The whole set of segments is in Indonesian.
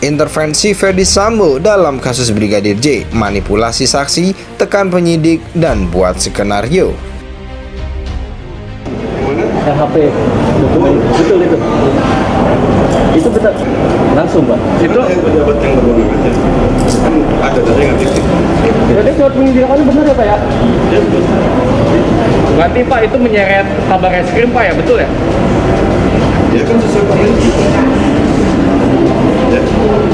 Intervensi Ferdy Sambo dalam kasus Brigadir J, manipulasi saksi, tekan penyidik, dan buat skenario. HP dokumen betul itu betul langsung Pak. Itu pejabat yang berwenang aja kan ada dari yang aktif. Jadi surat penyidikannya benar ya Pak ya? Ya betul. Berarti Pak itu menyeret kabar reskrim Pak ya, betul ya? Ya kan sesuai penyelidikan.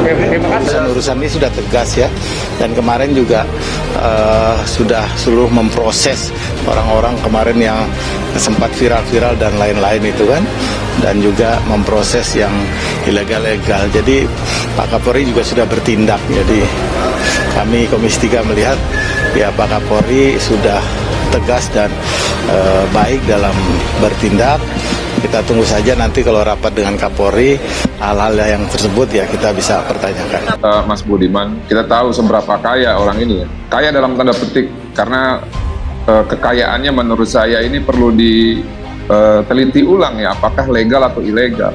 Terima kasih. Urusan ini sudah tegas ya, dan kemarin juga sudah seluruh memproses orang-orang kemarin yang sempat viral-viral dan lain-lain itu kan, dan juga memproses yang ilegal-legal. Jadi Pak Kapolri juga sudah bertindak. Jadi kami Komisi 3 melihat ya Pak Kapolri sudah tegas dan baik dalam bertindak. Kita tunggu saja nanti kalau rapat dengan Kapolri, hal-hal yang tersebut ya kita bisa pertanyakan. Mas Budiman, kita tahu seberapa kaya orang ini ya. Kaya dalam tanda petik, karena kekayaannya menurut saya ini perlu diteliti ulang ya, apakah legal atau ilegal.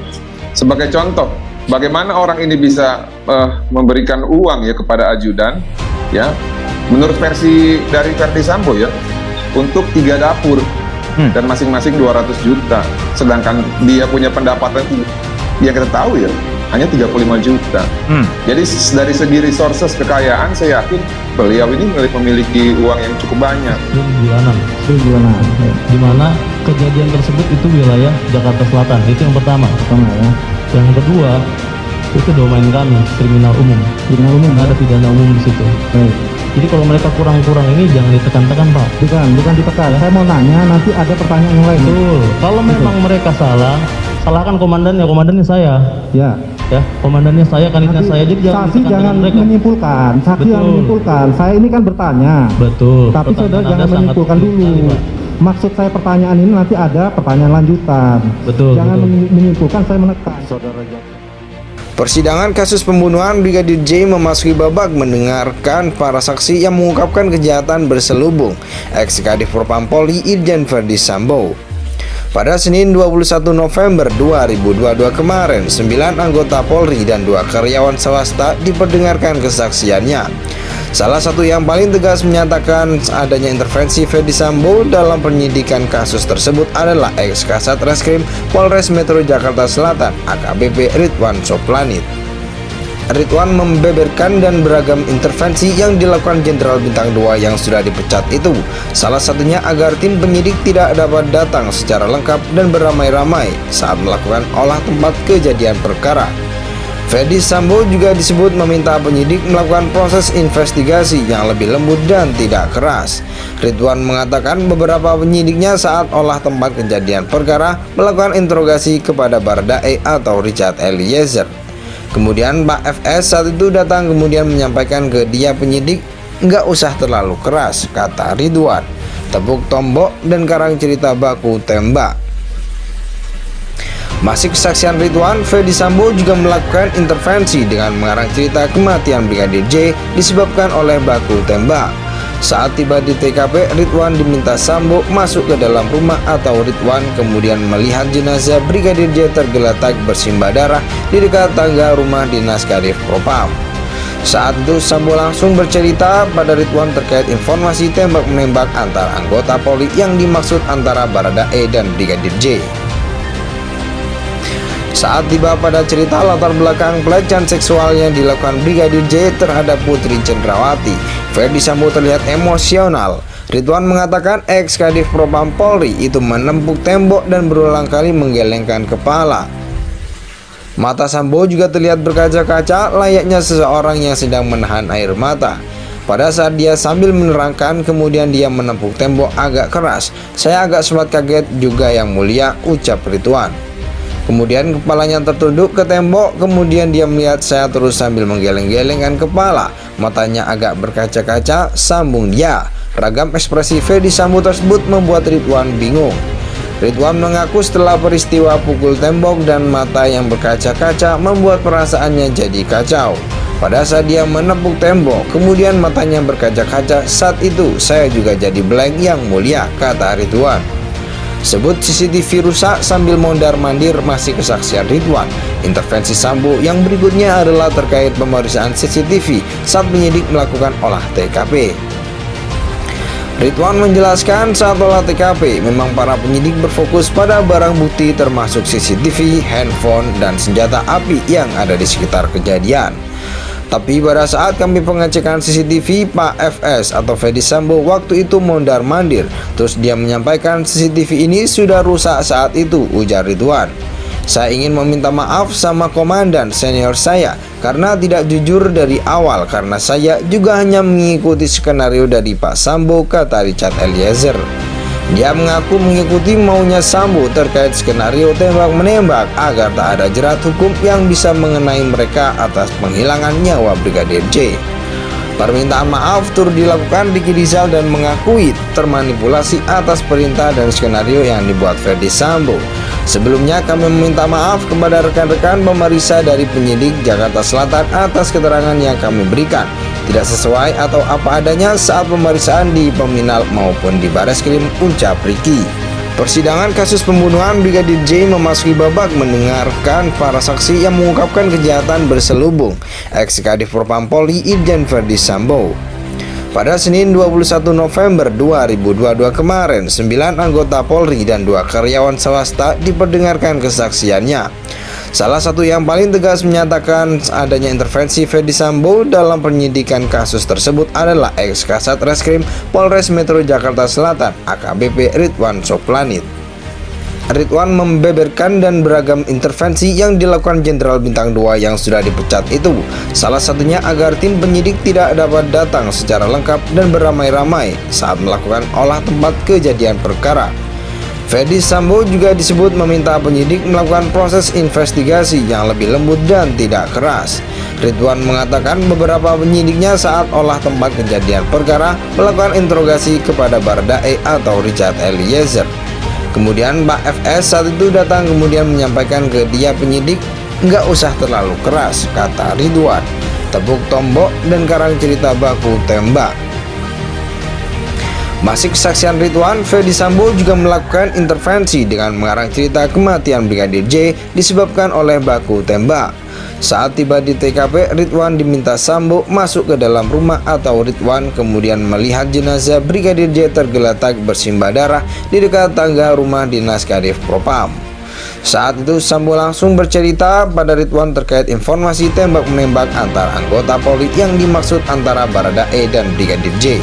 Sebagai contoh, bagaimana orang ini bisa memberikan uang ya kepada ajudan, ya, menurut versi dari Ferdy Sambo ya, untuk 3 dapur. Dan masing-masing 200 juta, sedangkan dia punya pendapatan itu yang kita tahu ya hanya 35 juta. Jadi dari segi resources kekayaan, saya yakin beliau ini memiliki uang yang cukup banyak. Bulanan. Di mana kejadian tersebut itu wilayah Jakarta Selatan. Itu yang pertama ya. Yang kedua, itu domain kami, kriminal umum. Ada pidana umum di situ. Baik. Jadi kalau mereka kurang-kurang ini jangan ditekan-tekan Pak. Bukan ditekan. Saya mau nanya, nanti ada pertanyaan yang lain. Betul. Kalau memang mereka salah, salahkan komandannya saya. Ya, komandannya saya, kanitnya saya. Jadi saksi jangan menyimpulkan. Saksi yang menyimpulkan. Saya ini kan bertanya. Betul. Tapi saudara jangan menyimpulkan dulu. Maksud saya pertanyaan ini nanti ada pertanyaan lanjutan. Betul. Jangan menyimpulkan, saya menekan. Saudara. Persidangan kasus pembunuhan Brigadir J memasuki babak mendengarkan para saksi yang mengungkapkan kejahatan berselubung ex-Kadif Propam Polri Irjen Ferdy Sambo. Pada Senin 21 November 2022 kemarin, 9 anggota Polri dan 2 karyawan swasta diperdengarkan kesaksiannya. Salah satu yang paling tegas menyatakan adanya intervensi Ferdy Sambo dalam penyidikan kasus tersebut adalah ex-Kasat Reskrim Polres Metro Jakarta Selatan AKBP Ridwan Soplanit. Ridwan membeberkan dan beragam intervensi yang dilakukan Jenderal Bintang 2 yang sudah dipecat itu. Salah satunya agar tim penyidik tidak dapat datang secara lengkap dan beramai-ramai saat melakukan olah tempat kejadian perkara. Ferdy Sambo juga disebut meminta penyidik melakukan proses investigasi yang lebih lembut dan tidak keras. Ridwan mengatakan beberapa penyidiknya saat olah tempat kejadian perkara melakukan interogasi kepada Baradae atau Richard Eliezer. Kemudian Pak FS saat itu datang kemudian menyampaikan ke dia penyidik, "Nggak usah terlalu keras," kata Ridwan. Tepuk tombok dan karang cerita baku tembak. Masih kesaksian Ridwan, Ferdy Sambo juga melakukan intervensi dengan mengarang cerita kematian Brigadir J disebabkan oleh baku tembak. Saat tiba di TKP, Ridwan diminta Sambo masuk ke dalam rumah atau Ridwan kemudian melihat jenazah Brigadir J tergeletak bersimbah darah di dekat tangga rumah dinas Kadif Propam. Saat itu Sambo langsung bercerita pada Ridwan terkait informasi tembak-menembak antar anggota Polri yang dimaksud antara Baradae dan Brigadir J. Saat tiba pada cerita latar belakang pelecehan seksual yang dilakukan Brigadir J terhadap Putri Cendrawati, Ferdy Sambo terlihat emosional. Ridwan mengatakan ex-Kadif Propam Polri itu menempuk tembok dan berulang kali menggelengkan kepala. Mata Sambo juga terlihat berkaca-kaca layaknya seseorang yang sedang menahan air mata. Pada saat dia sambil menerangkan, kemudian dia menempuk tembok agak keras. "Saya agak sempat kaget juga yang mulia," ucap Ridwan. Kemudian kepalanya tertunduk ke tembok, kemudian dia melihat saya terus sambil menggeleng-gelengkan kepala. Matanya agak berkaca-kaca, sambung dia. Ragam ekspresi Ferdy Sambo tersebut membuat Ridwan bingung. Ridwan mengaku setelah peristiwa pukul tembok dan mata yang berkaca-kaca membuat perasaannya jadi kacau. Pada saat dia menepuk tembok, kemudian matanya berkaca-kaca, saat itu saya juga jadi blank yang mulia, kata Ridwan. Sebut CCTV rusak sambil mondar-mandir masih kesaksian Ridwan. Intervensi Sambo yang berikutnya adalah terkait pemeriksaan CCTV saat penyidik melakukan olah TKP. Ridwan menjelaskan saat olah TKP memang para penyidik berfokus pada barang bukti termasuk CCTV, handphone, dan senjata api yang ada di sekitar kejadian. Tapi pada saat kami pengecekan CCTV, Pak FS atau Fedy Sambo waktu itu mondar-mandir. Terus dia menyampaikan CCTV ini sudah rusak saat itu, ujar Ridwan. Saya ingin meminta maaf sama komandan senior saya karena tidak jujur dari awal karena saya juga hanya mengikuti skenario dari Pak Sambo, kata Richard Eliezer. Dia mengaku mengikuti maunya Sambo terkait skenario tembak-menembak agar tak ada jerat hukum yang bisa mengenai mereka atas penghilangan nyawa Brigadir J. Permintaan maaf turut dilakukan Ricky Rizal dan mengakui termanipulasi atas perintah dan skenario yang dibuat Fedy Sambo. Sebelumnya kami meminta maaf kepada rekan-rekan pemeriksa dari penyidik Jakarta Selatan atas keterangan yang kami berikan tidak sesuai atau apa adanya saat pemeriksaan di Peminal maupun di Bareskrim, ucap Ricky. Persidangan kasus pembunuhan Brigadir J memasuki babak mendengarkan para saksi yang mengungkapkan kejahatan berselubung. Ex-Kadif Propam Polri Irjen Fedy Sambo. Pada Senin 21 November 2022 kemarin, 9 anggota Polri dan 2 karyawan swasta diperdengarkan kesaksiannya. Salah satu yang paling tegas menyatakan adanya intervensi Fedy Sambo dalam penyidikan kasus tersebut adalah ex-Kasat Reskrim Polres Metro Jakarta Selatan AKBP Ridwan Soplanit. Ridwan membeberkan dan beragam intervensi yang dilakukan Jenderal Bintang 2 yang sudah dipecat itu. Salah satunya agar tim penyidik tidak dapat datang secara lengkap dan beramai-ramai saat melakukan olah tempat kejadian perkara. Fedy Sambo juga disebut meminta penyidik melakukan proses investigasi yang lebih lembut dan tidak keras. Ridwan mengatakan beberapa penyidiknya saat olah tempat kejadian perkara melakukan interogasi kepada Baradae atau Richard Eliezer. Kemudian Pak FS saat itu datang kemudian menyampaikan ke dia penyidik, nggak usah terlalu keras, kata Ridwan. Tepuk tombok dan karang cerita baku tembak. Masih kesaksian Ridwan, Fedy Sambo juga melakukan intervensi dengan mengarang cerita kematian Brigadir J disebabkan oleh baku tembak. Saat tiba di TKP, Ridwan diminta Sambo masuk ke dalam rumah atau Ridwan kemudian melihat jenazah Brigadir J tergeletak bersimbah darah di dekat tangga rumah dinas Kadif Propam. Saat itu Sambo langsung bercerita pada Ridwan terkait informasi tembak-menembak antar anggota Polri yang dimaksud antara Baradae dan Brigadir J.